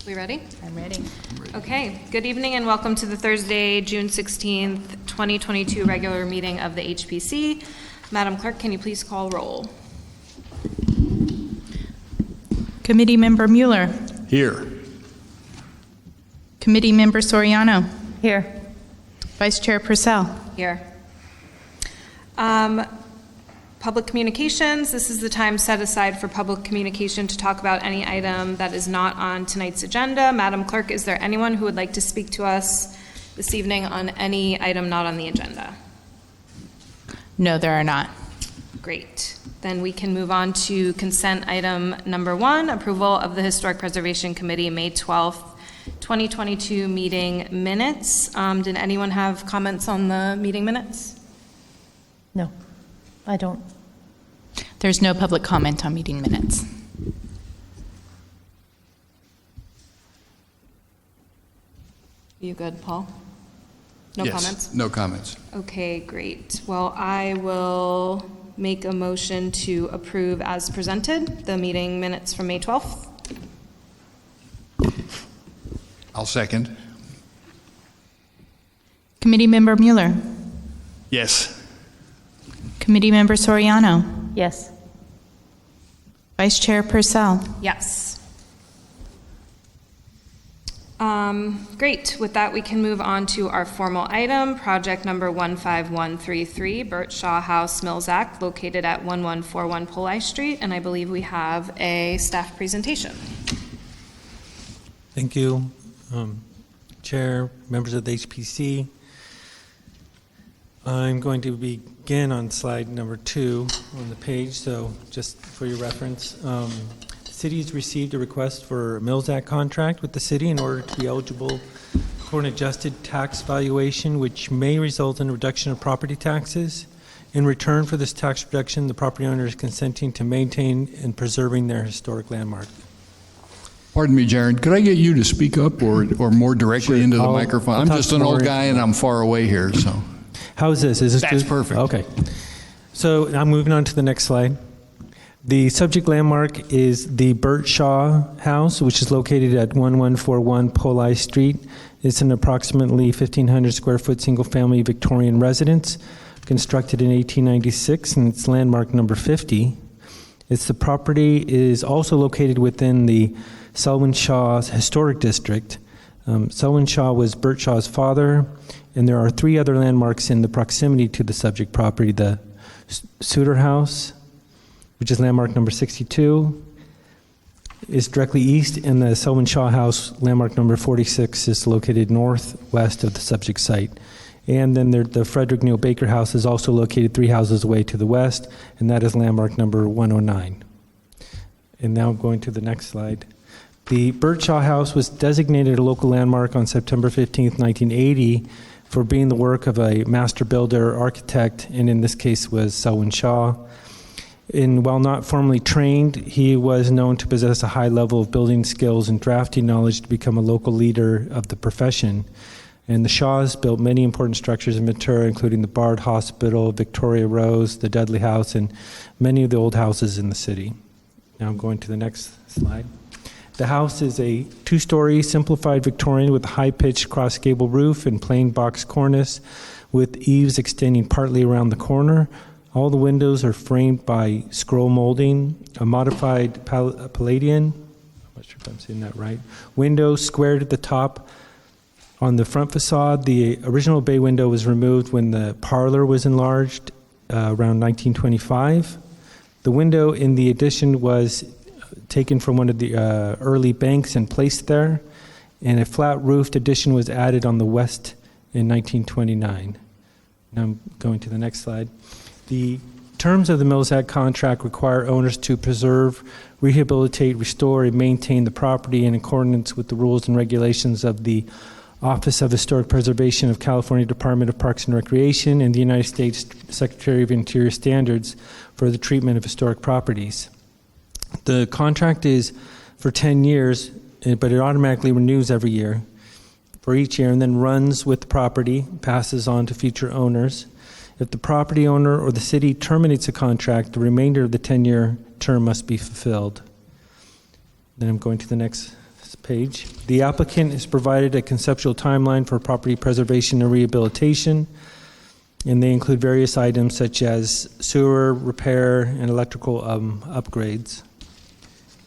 We ready? I'm ready. Okay, good evening and welcome to the Thursday, June 16th, 2022 regular meeting of the HPC. Madam Clerk, can you please call roll? Committee Member Mueller. Here. Committee Member Soriano. Here. Vice Chair Purcell. Here. Public communications, this is the time set aside for public communication to talk about any item that is not on tonight's agenda. Madam Clerk, is there anyone who would like to speak to us this evening on any item not on the agenda? No, there are not. Great. Then we can move on to consent item number 1, approval of the Historic Preservation Committee May 12th, 2022 meeting minutes. Did anyone have comments on the meeting minutes? No, I don't. There's no public comment on meeting minutes. You good, Paul? No Yes, comments? no comments. Okay, great. Well, I will make a motion to approve as presented the meeting minutes from May 12th. I'll second. Committee Member Mueller. Yes. Committee Member Soriano. Yes. Vice Chair Purcell. Yes. Great. With that, we can move on to our formal item, project number 15133, Berkshire House, Millsack, located at 1141 Poli Street, and I believe we have a staff presentation. Thank you, Chair, members of the HPC. I'm going to begin on slide number 2 on the page, so just for your reference. The city has received a request for a Millsack contract with the city in order to be eligible for an adjusted tax valuation, which may result in a reduction of property taxes. In return for this tax reduction, the property owner is consenting to maintain and preserving their historic landmark. Pardon me, Jared, could I get you to speak up or more directly Sure. into the I'll microphone? I'm talk just an more- old guy and I'm far away here, so. How is this? Is this That's good? perfect. Okay. So I'm moving on to the next slide. The subject landmark is the Berkshire House, which is located at 1141 Poli Street. It's an approximately 1,500 square foot single-family Victorian residence, constructed in 1896, and it's landmark number 50. The property is also located within the Selwyn Shaw's Historic District. Selwyn Shaw was Berkshire's father, and there are 3 other landmarks in the proximity to the subject property. The Suter House, which is landmark number 62, is directly east, and the Selwyn Shaw House, landmark number 46, is located northwest of the subject site. And then the Frederick Neal Baker House is also located 3 houses away to the west, and that is landmark number 109. And now going to the next slide. The Berkshire House was designated a local landmark on September 15th, 1980, for being the work of a master builder architect, and in this case was Selwyn Shaw. And while not formally trained, he was known to possess a high level of building skills and drafting knowledge to become a local leader of the profession. And the Shaws built many important structures in Ventura, including the Bard Hospital, Victoria Rose, the Dudley House, and many of the old houses in the city. Now I'm going to the next slide. The house is a 2-story simplified Victorian with a high-pitched cross-gable roof and plain box cornice with eaves extending partly around the corner. All the windows are framed by scroll molding, a modified Palladian, I'm not sure if I'm saying that right, window squared at the top. On the front facade, the original bay window was removed when the parlor was enlarged around 1925. The window in the addition was taken from one of the early banks and placed there, and a flat-roofed addition was added on the west in 1929. Now I'm going to the next slide. The terms of the Millsack contract require owners to preserve, rehabilitate, restore, and maintain the property in accordance with the rules and regulations of the Office of Historic Preservation of California Department of Parks and Recreation and the United States Secretary of Interior standards for the treatment of historic properties. The contract is for 10 years, but it automatically renews every year for each year and then runs with the property, passes on to future owners. If the property owner or the city terminates a contract, the remainder of the 10-year term must be fulfilled. Then I'm going to the next next page. The applicant has provided a conceptual timeline for property preservation and rehabilitation, and they include various items such as sewer repair and electrical upgrades.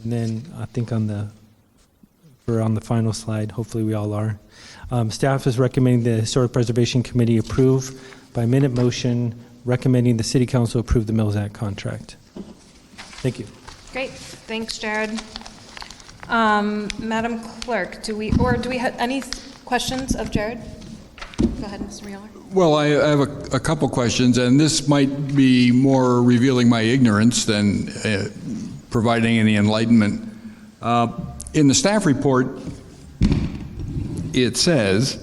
And then I think we're on the final slide, hopefully we all are. Staff is recommending the Historic Preservation Committee approve by minute motion, recommending the City Council approve the Millsack contract. Thank you. Great, thanks, Jared. Madam Clerk, do we have any questions of Jared? Go ahead, Mr. Mueller. Well, I have a couple questions, and this might be more revealing my ignorance than providing any enlightenment. In the staff report, it says,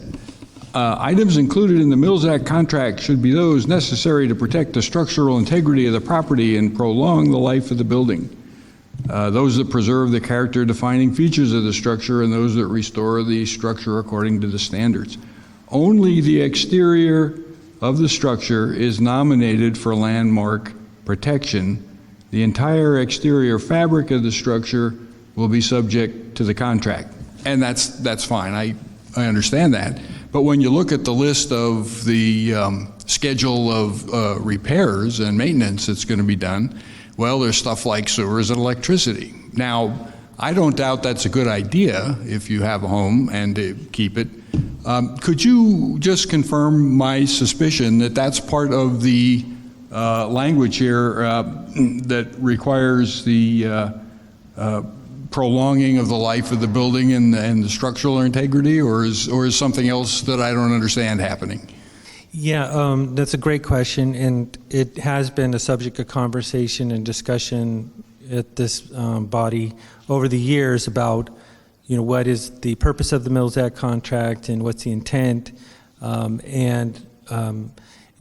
items included in the Millsack contract should be those necessary to protect the structural integrity of the property and prolong the life of the building. Those that preserve the character-defining features of the structure and those that restore the structure according to the standards. Only the exterior of the structure is nominated for landmark protection. The entire exterior fabric of the structure will be subject to the contract. And that's fine. I understand that. But when you look at the list of the schedule of repairs and maintenance that's going to be done, well, there's stuff like sewers and electricity. Now, I don't doubt that's a good idea if you have a home and to keep it. Could you just confirm my suspicion that that's part of the language here that requires the prolonging of the life of the building and the structural integrity, or is something else that I don't understand happening? Yeah, that's a great question, and it has been a subject of conversation and discussion at this body over the years about, what is the purpose of the Millsack contract and what's the intent, and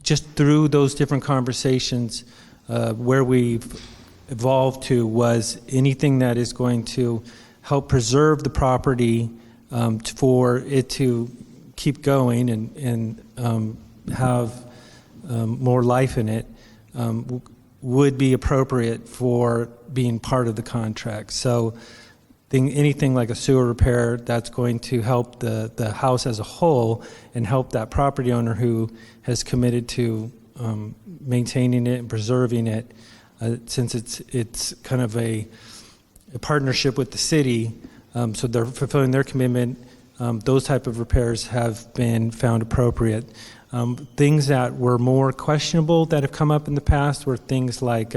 just through those different conversations, where we've evolved to was anything that is going to help preserve the property for it to keep going and have more life in it would be appropriate for being part of the contract. So anything like a sewer repair that's going to help the house as a whole and help that property owner who has committed to maintaining it and preserving it, since it's kind of a partnership with the city, so they're fulfilling their commitment. Those type of repairs have been found appropriate. Things that were more questionable that have come up in the past were things like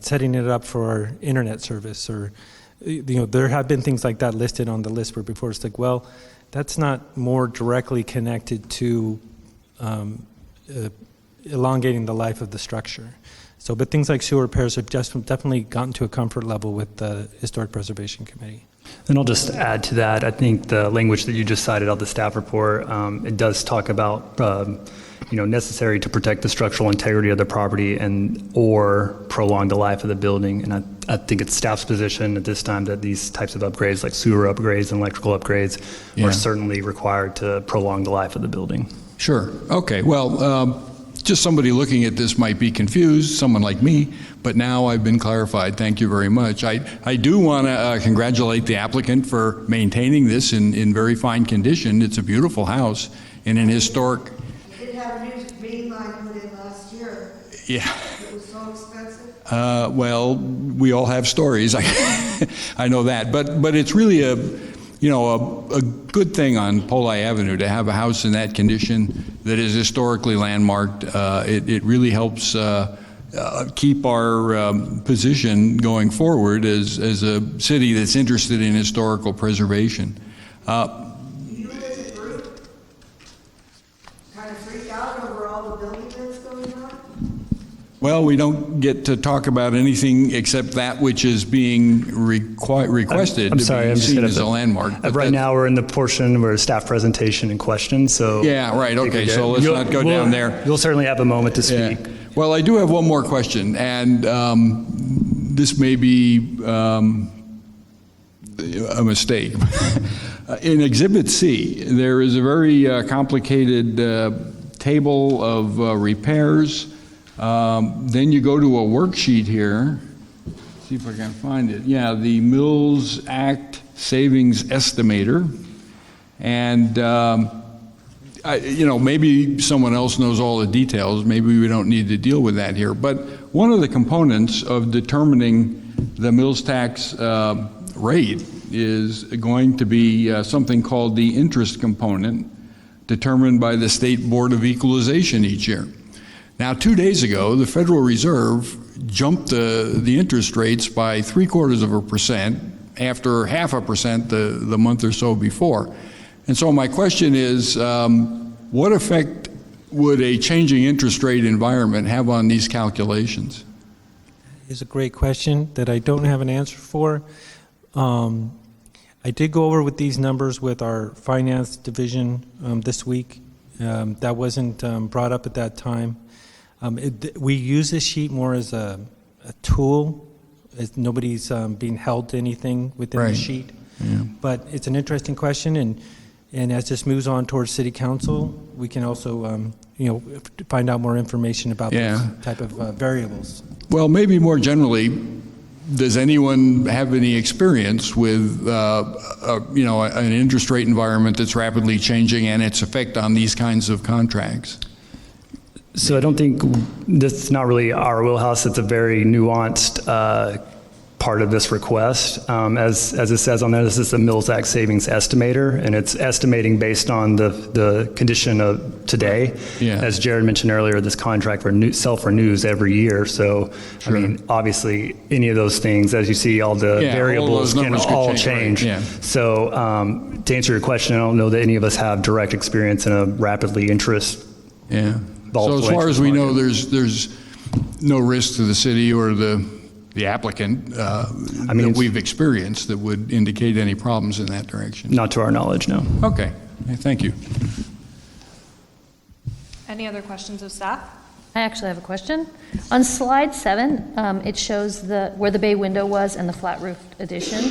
setting it up for internet service, or there have been things like that listed on the list where before it's like, well, that's not more directly connected to elongating the life of the structure. So, but things like sewer repairs have just definitely gotten to a comfort level with the Historic Preservation Committee. And I'll just add to that, I think the language that you just cited out the staff report, it does talk about, necessary to protect the structural integrity of the property or prolong the life of the building. And I think it's staff's position at this time that these types of upgrades, like sewer upgrades and electrical upgrades, are certainly required to prolong the life of the building. Sure. Okay. Well, just somebody looking at this might be confused, someone like me, but now I've been clarified. Thank you very much. I do want to congratulate the applicant for maintaining this in very fine condition. It's a beautiful house in an historic. We did have a new main line put in last year. Yeah. It was so expensive. Well, we all have stories. I know that, but it's really a good thing on Poli Avenue to have a house in that condition that is historically landmarked. It really helps keep our position going forward as a city that's interested in historical preservation. You as a group kind of freak out over all the building that's going on? Well, we don't get to talk about anything except that which is being requested I'm to sorry, be I'm just seen gonna as a landmark. But Right now, we're in the portion where staff presentation and questions. So yeah, right. Okay, so let's not go down there. You'll certainly have a moment to speak. Yeah. Well, I do have one more question, and this may be a mistake. In Exhibit C, there is a very complicated table of repairs. Then you go to a worksheet here. see if I can find it. Yeah, the Mills Act Savings Estimator. And, maybe someone else knows all the details. Maybe we don't need to deal with that here. But one of the components of determining the mills tax rate is going to be something called the interest component, determined by the State Board of Equalization each year. Now, 2 days ago, the Federal Reserve jumped the interest rates by 0.75% after 0.5% the month or so before. And so my question is, what effect would a changing interest rate environment have on these calculations? It's a great question that I don't have an answer for. I did go over with these numbers with our finance division this week. That wasn't brought up at that time. We use this sheet more as a tool, as nobody's being held to anything within the sheet. Yeah. But it's an interesting question, and as this moves on towards City Council, we can also find out more information about those type of variables. Well, maybe more generally, does anyone have any experience with an interest rate environment that's rapidly changing and its effect on these kinds of contracts? So I don't think this is not really our wheelhouse. It's a very nuanced part of this request. As it says on there, this is the Millsack Savings Estimator, and it's estimating based on the condition of today. Yeah. As Jared mentioned earlier, this contract self-renews every year. So, Sure. I mean, obviously, any of those things, as you see, all the Yeah, all variables those can numbers could all change, change. right, yeah. So, to answer your question, I don't know that any of us have direct experience in a rapidly interest. Yeah. Volatile So as far as we know, interest there's no risk to the city or the applicant that we've experienced that would indicate any problems in that direction. Not to our knowledge, no. Okay. Thank you. Any other questions of staff? I actually have a question. On slide 7, it shows where the bay window was and the flat roofed addition.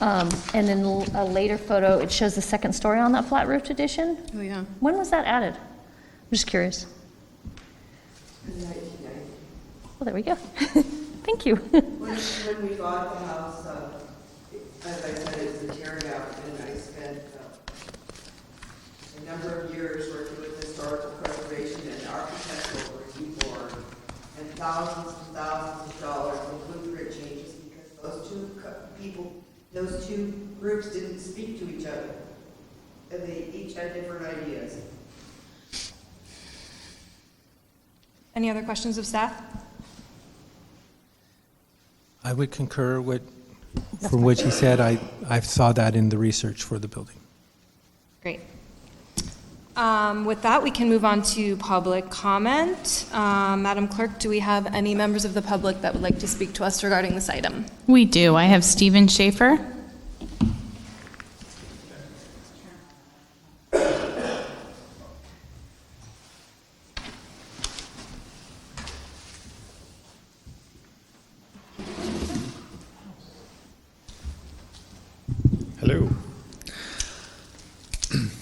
And in a later photo, it shows the second story on that flat roofed addition. Oh, yeah. When was that added? I'm just curious. Well, there we go. Thank you. When we bought the house, as I said, it was a tear down, and I spent a number of years working with historical preservation and architectural review board, and thousands of dollars in blueprint changes because those two groups didn't speak to each other, and they each had different ideas. Any other questions of staff? I would concur from what he said. I saw that in the research for the building. Great. With that, we can move on to public comment. Madam Clerk, do we have any members of the public that would like to speak to us regarding this item? We do. I have Stephen Schaefer. Hello.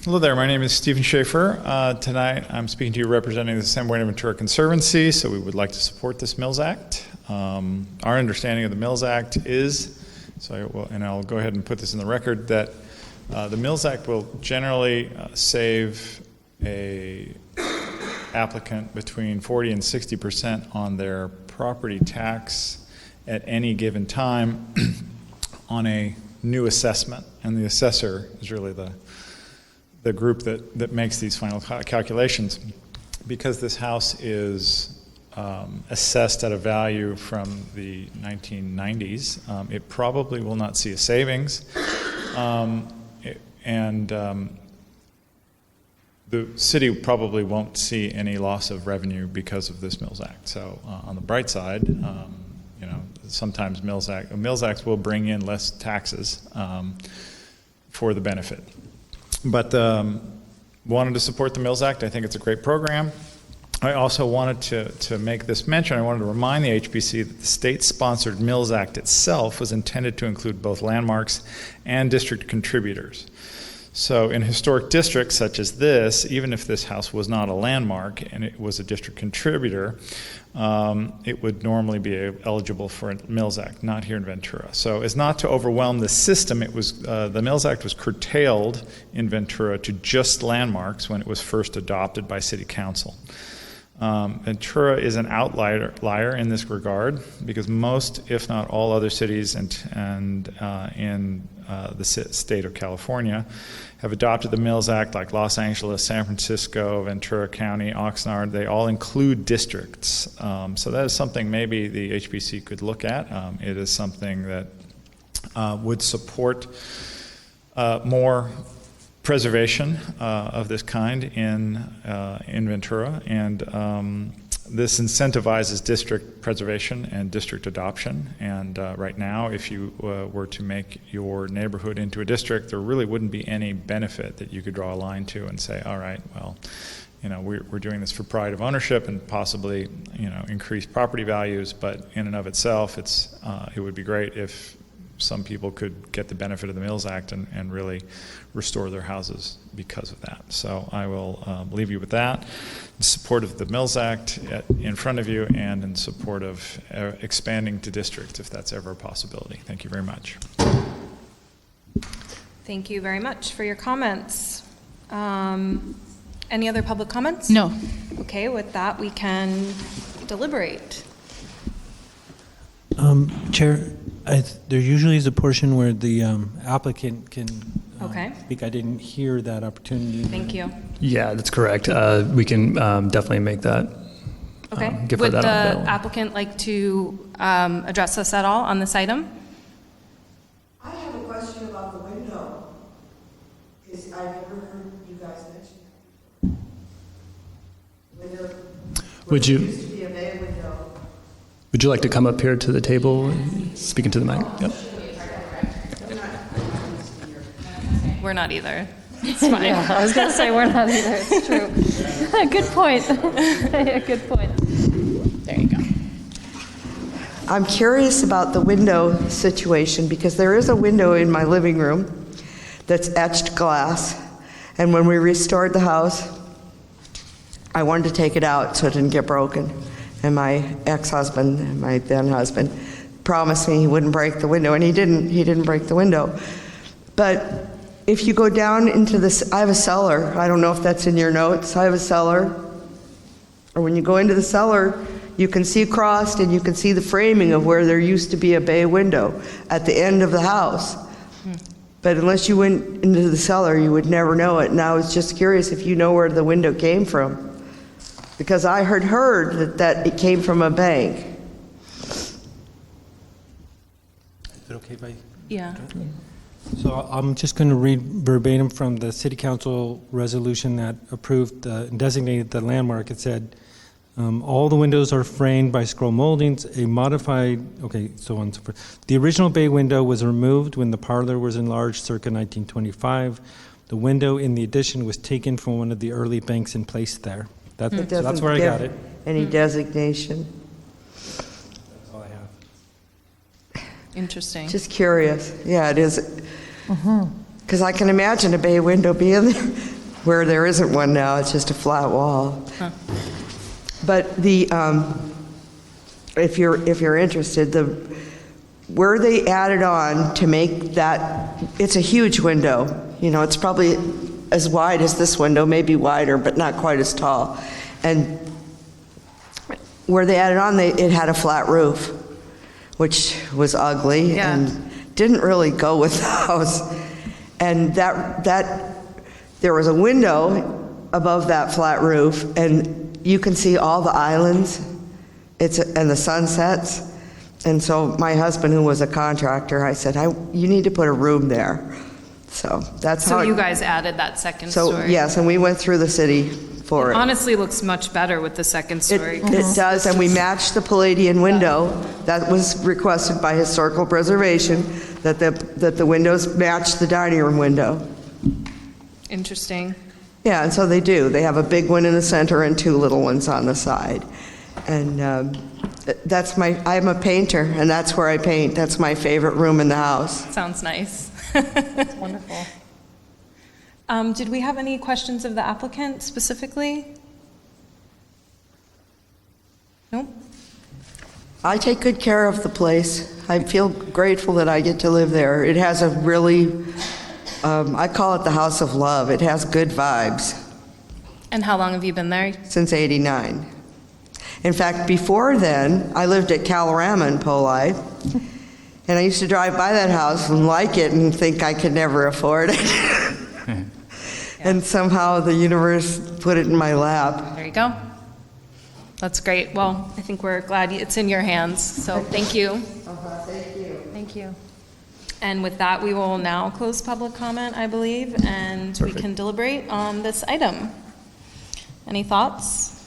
Hello there, my name is Stephen Schaefer. Tonight I'm speaking to you representing the San Buenaventura Conservancy, so we would like to support this Mills Act. Our understanding of the Mills Act is, and I'll go ahead and put this in the record, that the Mills Act will generally save a applicant between 40 and 60% on their property tax at any given time on a new assessment, and the assessor is really the group that makes these final calculations. Because this house is assessed at a value from the 1990s, it probably will not see a savings, and the city probably won't see any loss of revenue because of this Mills Act. So on the bright side, sometimes Mills Acts will bring in less taxes for the benefit. But wanted to support the Mills Act. I think it's a great program. I also wanted to make this mention. I wanted to remind the HBC that the state-sponsored Mills Act itself was intended to include both landmarks and district contributors. So in historic districts such as this, even if this house was not a landmark and it was a district contributor, it would normally be eligible for a Mills Act, not here in Ventura. So as not to overwhelm the system, it was the Mills Act was curtailed in Ventura to just landmarks when it was first adopted by City Council. Ventura is an outlier in this regard because most, if not all, other cities in the state of California have adopted the Mills Act, like Los Angeles, San Francisco, Ventura County, Oxnard. They all include districts. So that is something maybe the HPC could look at. It is something that would support more preservation of this kind in Ventura, and this incentivizes district preservation and district adoption. And right now, if you were to make your neighborhood into a district, there really wouldn't be any benefit that you could draw a line to and say, all right, well, we're doing this for pride of ownership and possibly, increase property values, but in and of itself, it would be great if some people could get the benefit of the Mills Act and really restore their houses because of that. So I will leave you with that. In support of the Mills Act in front of you, and in support of expanding to districts if that's ever a possibility. Thank you very much. Thank you very much for your comments. Any other public comments? No. Okay, with that, we can deliberate. Chair, there usually is a portion where the applicant can Okay. speak. I didn't hear that opportunity. Thank you. Yeah, that's correct. We can definitely make that. Okay. Give her Would that the bill. applicant like to address us at all on this item? I have a question about the window, because I've never heard you guys mention that. Window. Would you- Used to be a bay window. Would you like to come up here to the table, speaking to the mic? Yep. We're not either. It's fine. Yeah, I was going to say, we're not either, it's true. Good point. Yeah, good point. There you go. I'm curious about the window situation, because there is a window in my living room that's etched glass. And when we restored the house, I wanted to take it out so it didn't get broken. And my ex-husband, my then husband, promised me he wouldn't break the window, and he didn't break the window. But if you go down into this, I have a cellar. I don't know if that's in your notes. I have a cellar. Or when you go into the cellar, you can see across and you can see the framing of where there used to be a bay window at the end of the house. But unless you went into the cellar, you would never know it. And I was just curious if you know where the window came from. Because I had heard that it came from a bank. Is it okay if I? Yeah. So I'm just going to read verbatim from the City Council resolution that approved and designated the landmark. It said, all the windows are framed by scroll moldings, so on and so forth. The original bay window was removed when the parlor was enlarged circa 1925. The window in the addition was taken from one of the early banks and placed there. So that's where I got it. Any designation. That's all I have. Interesting. Just curious. Yeah, it is. Because I can imagine a bay window being there where there isn't one now. It's just a flat wall. Huh. But the, if you're interested, where they added on to make that, it's a huge window. It's probably as wide as this window, maybe wider, but not quite as tall. And where they added on, it had a flat roof, which was ugly Yeah. and didn't really go with the house. And that there was a window above that flat roof, and you can see all the islands and the sunsets. And so my husband, who was a contractor, I said, you need to put a room there. So that's how So you guys added that second So story? yes, and we went through the city for it. Honestly, looks much better with the second story. It does, and we matched the Palladian window. That was requested by Historical Preservation, that the windows match the dining room window. Interesting. Yeah, and so they do. They have a big one in the center and two little ones on the side. And I'm a painter, and that's where I paint. That's my favorite room in the house. Sounds nice. Wonderful. Did we have any questions of the applicant specifically? Nope. I take good care of the place. I feel grateful that I get to live there. It has a really, I call it the house of love. It has good vibes And how long have you been there? since '89. In fact, before then, I lived at Calorama in Poli, and I used to drive by that house and like it and think I could never afford it. And somehow the universe put it in my lap. There you go. That's great. Well, I think we're glad it's in your hands, so thank you. Thank you. Thank you. And with that, we will now close public comment, I believe, and we can deliberate on this item. Any thoughts?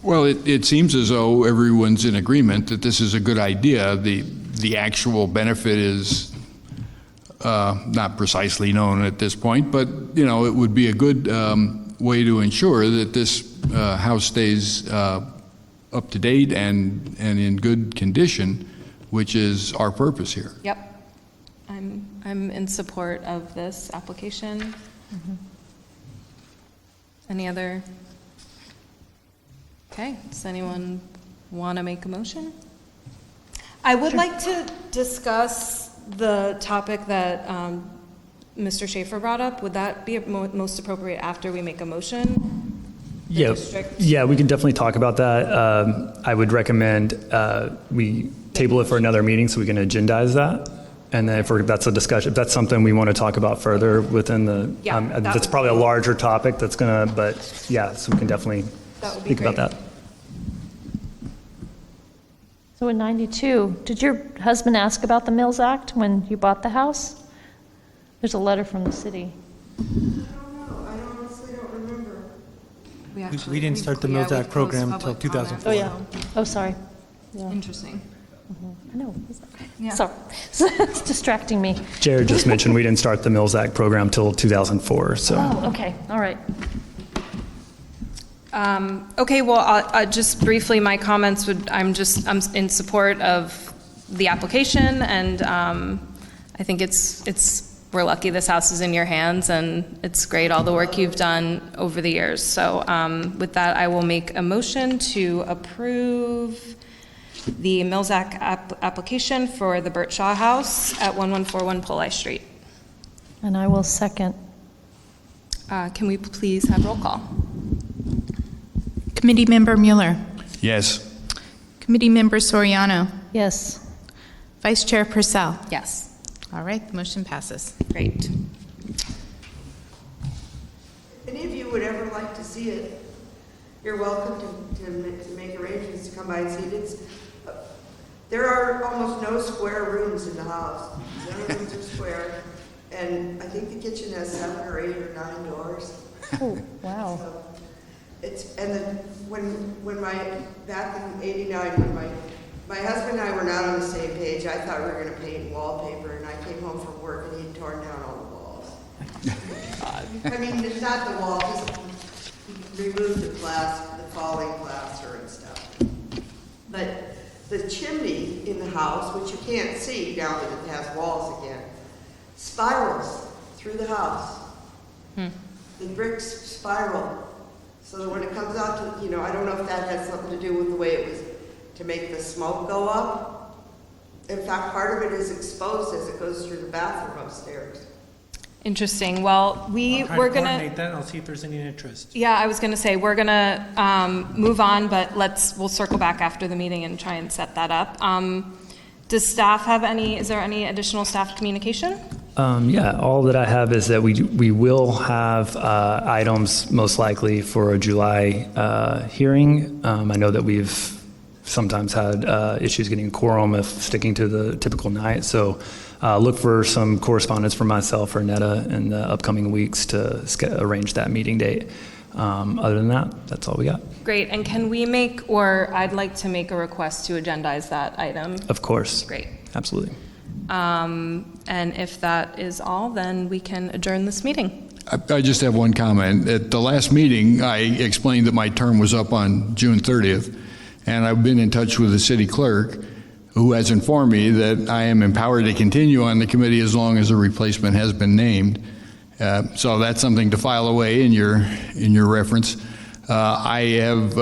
Well, it seems as though everyone's in agreement that this is a good idea. The actual benefit is not precisely known at this point, but, you know, it would be a good way to ensure that this house stays up to date and in good condition, which is our purpose here. Yep. I'm in support of this application. Any other? Okay, does anyone want to make a motion? I would like to discuss the topic that Mr. Schaefer brought up. Would that be most appropriate after we make a motion? Yeah, district? yeah, we can definitely talk about that. I would recommend we table it for another meeting so we can agendize that. And then if that's a discussion, if that's something we want to talk about further within the, Yeah, that that's would probably a be- larger topic that's gonna, but yeah, so we can definitely That would be speak about great. that. So in '92, did your husband ask about the Mills Act when you bought the house? There's a letter from the city. I don't know. I honestly don't remember. We didn't start the Mills Act program until 2004. Oh, yeah. Oh, sorry. Yeah, Interesting. I know. Yeah. Sorry. It's distracting me. Jared just mentioned we didn't start the Mills Act program till 2004, so. Oh, okay, all right. Okay, well, just briefly, my comments would, I'm in support of the application, and I think we're lucky this house is in your hands, and it's great, all the work you've done over the years. So with that, I will make a motion to approve the Millsack application for the Berkshire House at 1141 Poli Street. And I will second. Can we please have roll call? Committee Member Mueller. Yes. Committee Member Soriano. Yes. Vice Chair Purcell. Yes. All right, the motion passes. Great. If any of you would ever like to see it, you're welcome to make arrangements to come by and see it. There are almost no square rooms in the house. None of the rooms are square. And I think the kitchen has 7 or 8 or 9 doors. Oh, wow. So when back in '89, when my husband and I were not on the same page, I thought we were going to paint wallpaper, and I came home from work and he'd torn down all the walls. I mean, it's not the wall, just remove the falling plaster and stuff. But the chimney in the house, which you can't see now that it has walls again, spirals through the house. The bricks spiral. So that when it comes out to, I don't know if that has something to do with the way it was to make the smoke go up. In fact, part of it is exposed as it goes through the bathroom upstairs. Interesting. Well, I'll try we're to gonna. coordinate that, and I'll see if there's any interest. Yeah, I was gonna say we're gonna move on, but we'll circle back after the meeting and try and set that up. Does staff have any? Is there any additional staff communication? Yeah, all that I have is that we will have items most likely for a July hearing. I know that we've sometimes had issues getting quorum if sticking to the typical night. So look for some correspondence from myself or Netta in the upcoming weeks to arrange that meeting date. Other than that, that's all we got. Great. And can we I'd like to make a request to agendize that item. Of course. Great. Absolutely. And if that is all, then we can adjourn this meeting. I just have one comment. At the last meeting, I explained that my term was up on June 30th, and I've been in touch with the city clerk, who has informed me that I am empowered to continue on the committee as long as a replacement has been named. So that's something to file away in your reference. I have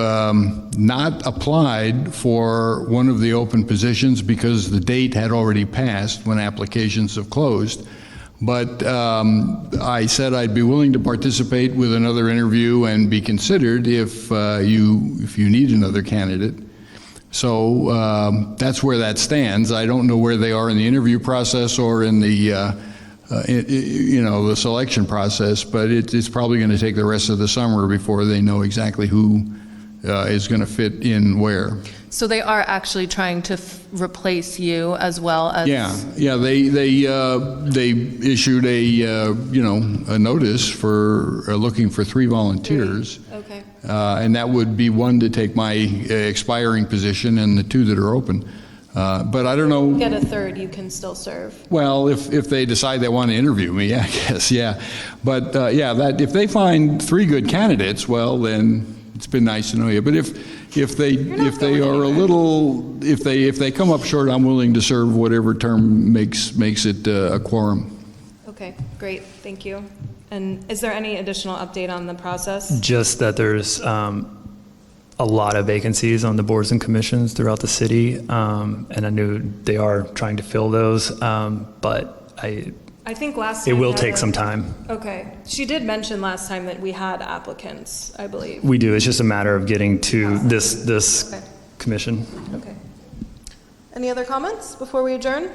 not applied for one of the open positions because the date had already passed when applications have closed. But I said I'd be willing to participate with another interview and be considered if you need another candidate. So that's where that stands. I don't know where they are in the interview process or in the the selection process, but it's probably going to take the rest of the summer before they know exactly who is going to fit in where. So they are actually trying to replace you as well as... Yeah. They issued a notice for looking for 3 volunteers. Okay. And that would be 1 to take my expiring position and the 2 that are open. But I don't know. Get a 3rd, you can still serve. Well, if they decide they want to interview me, I guess, yeah. But that if they find 3 good candidates, well, then it's been nice to know you. But if they are a little, if they come up short, I'm willing to serve whatever term makes it a quorum. Okay, great, thank you. And is there any additional update on the process? Just that there's a lot of vacancies on the boards and commissions throughout the city, and I knew they are trying to fill those, but I think last it time... will take some time. Okay. She did mention last time that we had applicants, I believe. We do. It's just a matter of getting to this Okay. commission. Okay. Any other comments before we adjourn?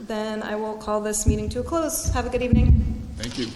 Then I will call this meeting to a close. Have a good evening. Thank you.